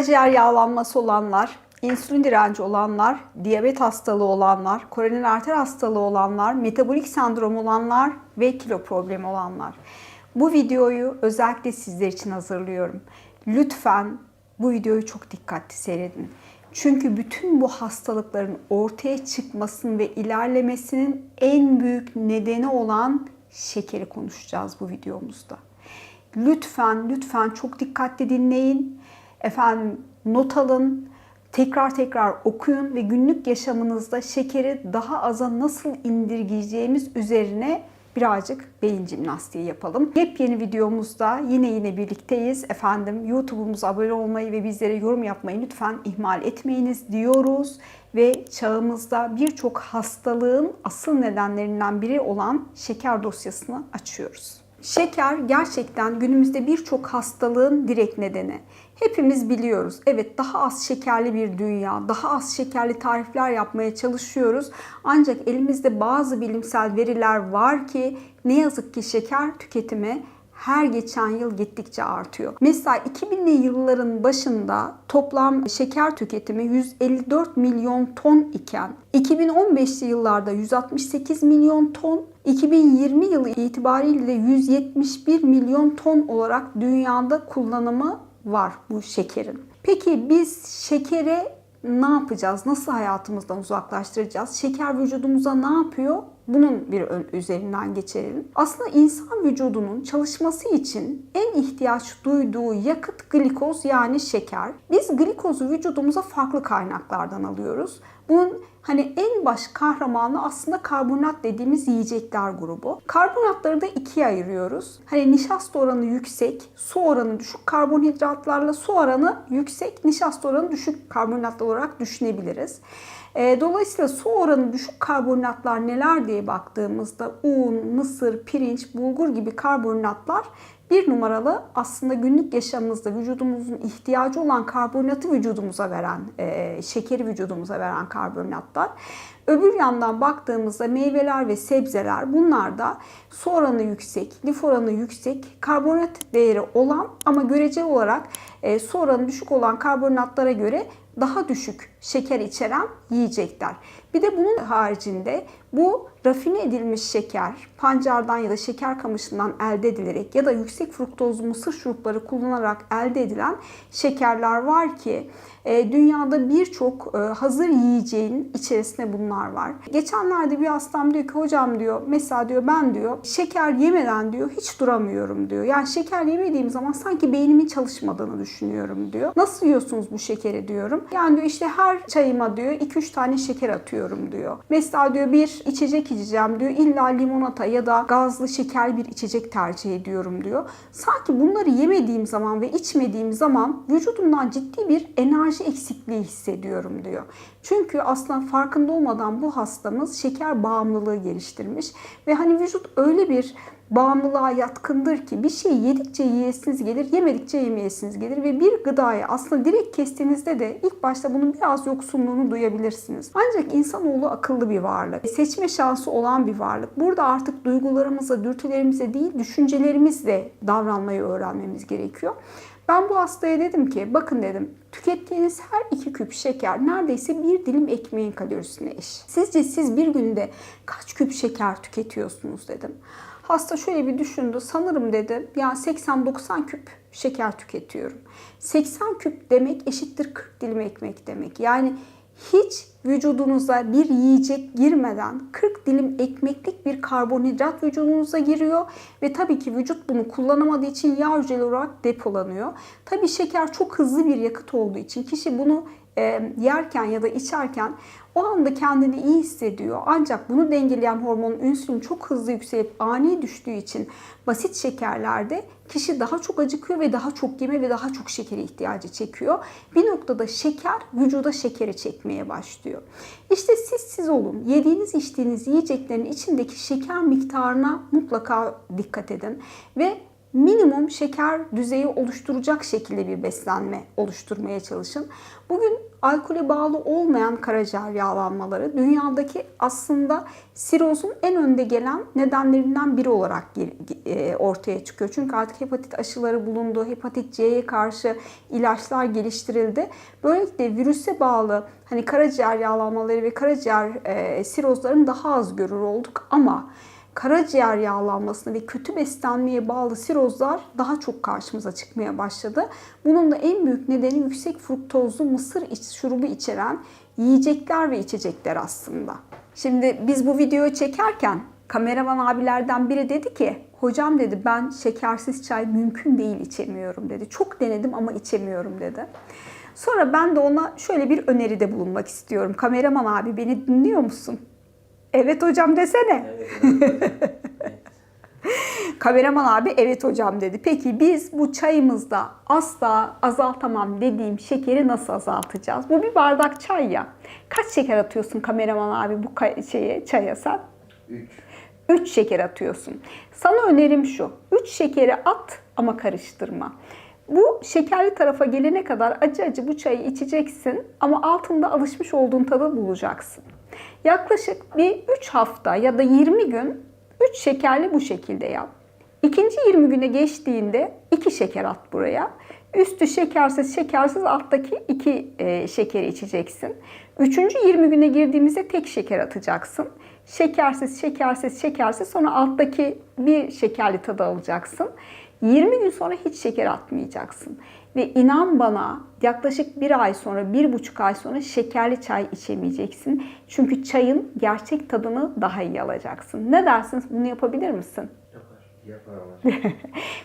Karaciğer yağlanması olanlar, insülin direnci olanlar, diyabet hastalığı olanlar, koroner arter hastalığı olanlar, metabolik sendrom olanlar ve kilo problemi olanlar. Bu videoyu özellikle sizler için hazırlıyorum. Lütfen bu videoyu çok dikkatli seyredin. Çünkü bütün bu hastalıkların ortaya çıkmasının ve ilerlemesinin en büyük nedeni olan şekeri konuşacağız bu videomuzda. Lütfen çok dikkatli dinleyin. Efendim not alın, tekrar okuyun ve günlük yaşamınızda şekeri daha aza nasıl indirgeyeceğimiz üzerine birazcık beyin jimnastiği yapalım. Yepyeni videomuzda yine birlikteyiz. Efendim YouTube'umuza abone olmayı ve bizlere yorum yapmayı lütfen ihmal etmeyiniz diyoruz. Ve çağımızda birçok hastalığın asıl nedenlerinden biri olan şeker dosyasını açıyoruz. Şeker gerçekten günümüzde birçok hastalığın direkt nedeni. Hepimiz biliyoruz. Evet, daha az şekerli bir dünya, daha az şekerli tarifler yapmaya çalışıyoruz. Ancak elimizde bazı bilimsel veriler var ki ne yazık ki şeker tüketimi her geçen yıl gittikçe artıyor. Mesela 2000'li yılların başında toplam şeker tüketimi 154 milyon ton iken 2015'li yıllarda 168 milyon ton, 2020 yılı itibariyle 171 milyon ton olarak dünyada kullanımı var bu şekerin. Peki biz şekere ne yapacağız? Nasıl hayatımızdan uzaklaştıracağız? Şeker vücudumuza ne yapıyor? Bunun bir üzerinden geçelim. Aslında insan vücudunun çalışması için en ihtiyaç duyduğu yakıt glikoz, yani şeker. Biz glikozu vücudumuza farklı kaynaklardan alıyoruz. Bunun en baş kahramanı aslında karbonat dediğimiz yiyecekler grubu. Karbonatları da ikiye ayırıyoruz. Nişasta oranı yüksek, su oranı düşük karbonhidratlarla su oranı yüksek, nişasta oranı düşük karbonatlar olarak düşünebiliriz. Dolayısıyla su oranı düşük karbonatlar neler diye baktığımızda un, mısır, pirinç, bulgur gibi karbonatlar bir numaralı aslında günlük yaşamımızda vücudumuzun ihtiyacı olan karbonatı vücudumuza veren, şekeri vücudumuza veren karbonatlar. Öbür yandan baktığımızda meyveler ve sebzeler, bunlar da su oranı yüksek, lif oranı yüksek, karbonat değeri olan ama göreceli olarak su oranı düşük olan karbonatlara göre daha düşük şeker içeren yiyecekler. Bir de bunun haricinde bu rafine edilmiş şeker, pancardan ya da şeker kamışından elde edilerek ya da yüksek fruktozlu mısır şurupları kullanarak elde edilen şekerler var ki dünyada birçok hazır yiyeceğin içerisinde bunlar var. Geçenlerde bir hastam diyor ki hocam diyor, mesela diyor ben diyor şeker yemeden diyor hiç duramıyorum diyor. Yani şeker yemediğim zaman sanki beynimin çalışmadığını düşünüyorum diyor. Nasıl yiyorsunuz bu şekeri diyorum. Yani diyor işte her çayıma diyor 2-3 tane şeker atıyorum diyor. Mesela diyor bir içecek içeceğim diyor, illa limonata ya da gazlı şekerli bir içecek tercih ediyorum diyor. Sanki bunları yemediğim zaman ve içmediğim zaman vücudumdan ciddi bir enerji eksikliği hissediyorum diyor. Çünkü aslında farkında olmadan bu hastamız şeker bağımlılığı geliştirmiş ve vücut öyle bir bağımlılığa yatkındır ki bir şey yedikçe yiyesiniz gelir, yemedikçe yemeyesiniz gelir ve bir gıdayı aslında direkt kestiğinizde de ilk başta bunun biraz yoksunluğunu duyabilirsiniz. Ancak insanoğlu akıllı bir varlık, seçme şansı olan bir varlık. Burada artık duygularımızla, dürtülerimizle değil, düşüncelerimizle davranmayı öğrenmemiz gerekiyor. Ben bu hastaya dedim ki bakın dedim, tükettiğiniz her 2 küp şeker neredeyse bir dilim ekmeğin kalorisine eş. Sizce siz bir günde kaç küp şeker tüketiyorsunuz dedim. Hasta şöyle bir düşündü. Sanırım dedi yani 80-90 küp şeker tüketiyorum. 80 küp demek eşittir 40 dilim ekmek demek. Yani hiç vücudunuza bir yiyecek girmeden 40 dilim ekmeklik bir karbonhidrat vücudunuza giriyor ve tabii ki vücut bunu kullanamadığı için yağ hücreli olarak depolanıyor. Tabii şeker çok hızlı bir yakıt olduğu için kişi bunu yerken ya da içerken o anda kendini iyi hissediyor. Ancak bunu dengeleyen hormon insülin çok hızlı yükselip ani düştüğü için basit şekerlerde kişi daha çok acıkıyor ve daha çok yeme ve daha çok şekere ihtiyacı çekiyor. Bir noktada şeker vücuda şekeri çekmeye başlıyor. İşte siz olun. Yediğiniz içtiğiniz yiyeceklerin içindeki şeker miktarına mutlaka dikkat edin ve minimum şeker düzeyi oluşturacak şekilde bir beslenme oluşturmaya çalışın. Bugün alkole bağlı olmayan karaciğer yağlanmaları dünyadaki aslında sirozun en önde gelen nedenlerinden biri olarak ortaya çıkıyor. Çünkü artık hepatit aşıları bulundu, hepatit C'ye karşı ilaçlar geliştirildi. Böylelikle virüse bağlı hani karaciğer yağlanmaları ve karaciğer sirozlarını daha az görür olduk ama karaciğer yağlanmasına ve kötü beslenmeye bağlı sirozlar daha çok karşımıza çıkmaya başladı. Bunun da en büyük nedeni yüksek fruktozlu mısır şurubu içeren yiyecekler ve içecekler aslında. Şimdi biz bu videoyu çekerken kameraman abilerden biri dedi ki, hocam dedi ben şekersiz çay mümkün değil içemiyorum dedi. Çok denedim ama içemiyorum dedi. Sonra ben de ona şöyle bir öneride bulunmak istiyorum. Kameraman abi beni dinliyor musun? Evet hocam desene. Evet. Kameraman abi evet hocam dedi. Peki biz bu çayımızda asla azaltamam dediğim şekeri nasıl azaltacağız? Bu bir bardak çay ya. Kaç şeker atıyorsun kameraman abi bu çaya sen? 3. 3 şeker atıyorsun. Sana önerim şu. 3 şekeri at ama karıştırma. Bu şekerli tarafa gelene kadar acı acı bu çayı içeceksin ama altında alışmış olduğun tadı bulacaksın. Yaklaşık bir 3 hafta ya da 20 gün 3 şekerli bu şekilde yap. İkinci 20 güne geçtiğinde 2 şeker at buraya. Üstü şekersiz alttaki 2 şekeri içeceksin. Üçüncü 20 güne girdiğimizde tek şeker atacaksın. Şekersiz sonra alttaki bir şekerli tadı alacaksın. 20 gün sonra hiç şeker atmayacaksın. Ve inan bana yaklaşık 1 ay sonra, 1,5 ay sonra şekerli çay içemeyeceksin. Çünkü çayın gerçek tadını daha iyi alacaksın. Ne dersiniz? Bunu yapabilir misin? Yaparım.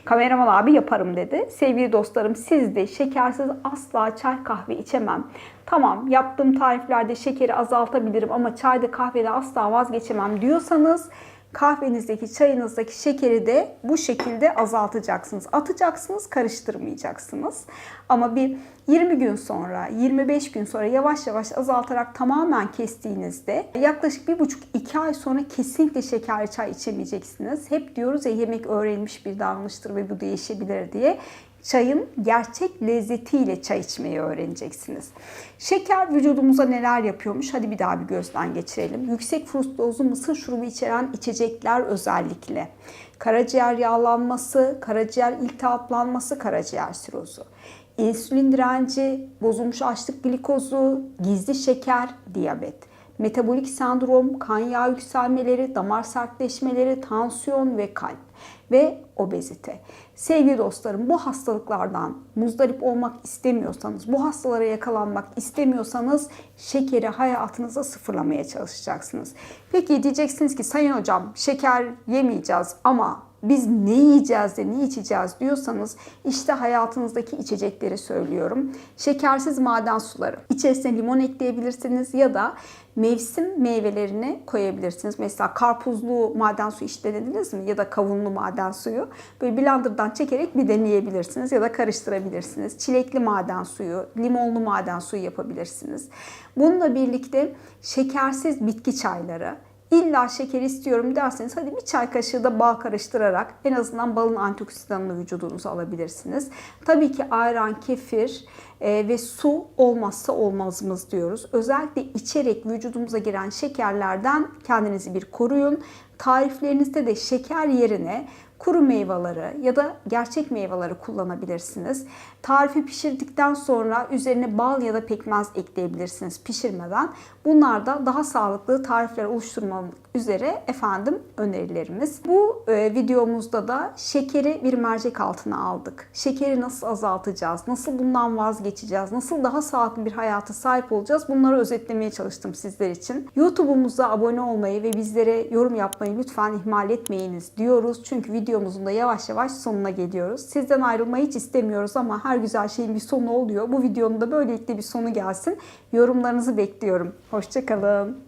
Kameraman abi yaparım dedi. Sevgili dostlarım siz de şekersiz asla çay kahve içemem. Tamam yaptığım tariflerde şekeri azaltabilirim ama çayda kahvede asla vazgeçemem diyorsanız kahvenizdeki, çayınızdaki şekeri de bu şekilde azaltacaksınız. Atacaksınız, karıştırmayacaksınız. Ama bir 20 gün sonra, 25 gün sonra yavaş yavaş azaltarak tamamen kestiğinizde yaklaşık 1,5-2 ay sonra kesinlikle şekerli çay içemeyeceksiniz. Hep diyoruz ya yemek öğrenilmiş bir davranıştır ve bu değişebilir diye. Çayın gerçek lezzetiyle çay içmeyi öğreneceksiniz. Şeker vücudumuza neler yapıyormuş? Hadi bir daha bir gözden geçirelim. Yüksek fruktozlu mısır şurubu içeren içecekler özellikle. Karaciğer yağlanması, karaciğer iltihaplanması, karaciğer sirozu. İnsülin direnci, bozulmuş açlık glikozu, gizli şeker, diyabet. Metabolik sendrom, kan yağı yükselmeleri, damar sertleşmeleri, tansiyon ve kalp ve obezite. Sevgili dostlarım bu hastalıklardan muzdarip olmak istemiyorsanız, bu hastalara yakalanmak istemiyorsanız şekeri hayatınıza sıfırlamaya çalışacaksınız. Peki diyeceksiniz ki sayın hocam şeker yemeyeceğiz ama biz ne yiyeceğiz de ne içeceğiz diyorsanız işte hayatınızdaki içecekleri söylüyorum. Şekersiz maden suları. İçerisine limon ekleyebilirsiniz ya da mevsim meyvelerini koyabilirsiniz. Mesela karpuzlu maden suyu hiç denediniz mi? Ya da kavunlu maden suyu. Böyle blenderdan çekerek bir deneyebilirsiniz ya da karıştırabilirsiniz. Çilekli maden suyu, limonlu maden suyu yapabilirsiniz. Bununla birlikte şekersiz bitki çayları. İlla şeker istiyorum derseniz hadi bir çay kaşığı da bal karıştırarak en azından balın antioksidanını vücudunuza alabilirsiniz. Tabii ki ayran, kefir ve su olmazsa olmazımız diyoruz. Özellikle içerek vücudumuza giren şekerlerden kendinizi bir koruyun. Tariflerinizde de şeker yerine kuru meyveleri ya da gerçek meyveleri kullanabilirsiniz. Tarifi pişirdikten sonra üzerine bal ya da pekmez ekleyebilirsiniz pişirmeden. Bunlar da daha sağlıklı tarifler oluşturmak üzere önerilerimiz. Bu videomuzda da şekeri bir mercek altına aldık. Şekeri nasıl azaltacağız? Nasıl bundan vazgeçeceğiz? Nasıl daha sağlıklı bir hayata sahip olacağız? Bunları özetlemeye çalıştım sizler için. YouTube'umuza abone olmayı ve bizlere yorum yapmayı lütfen ihmal etmeyiniz diyoruz. Çünkü videomuzun da yavaş yavaş sonuna geliyoruz. Sizden ayrılmayı hiç istemiyoruz ama her güzel şeyin bir sonu oluyor. Bu videonun da böylelikle bir sonu gelsin. Yorumlarınızı bekliyorum. Hoşça kalın.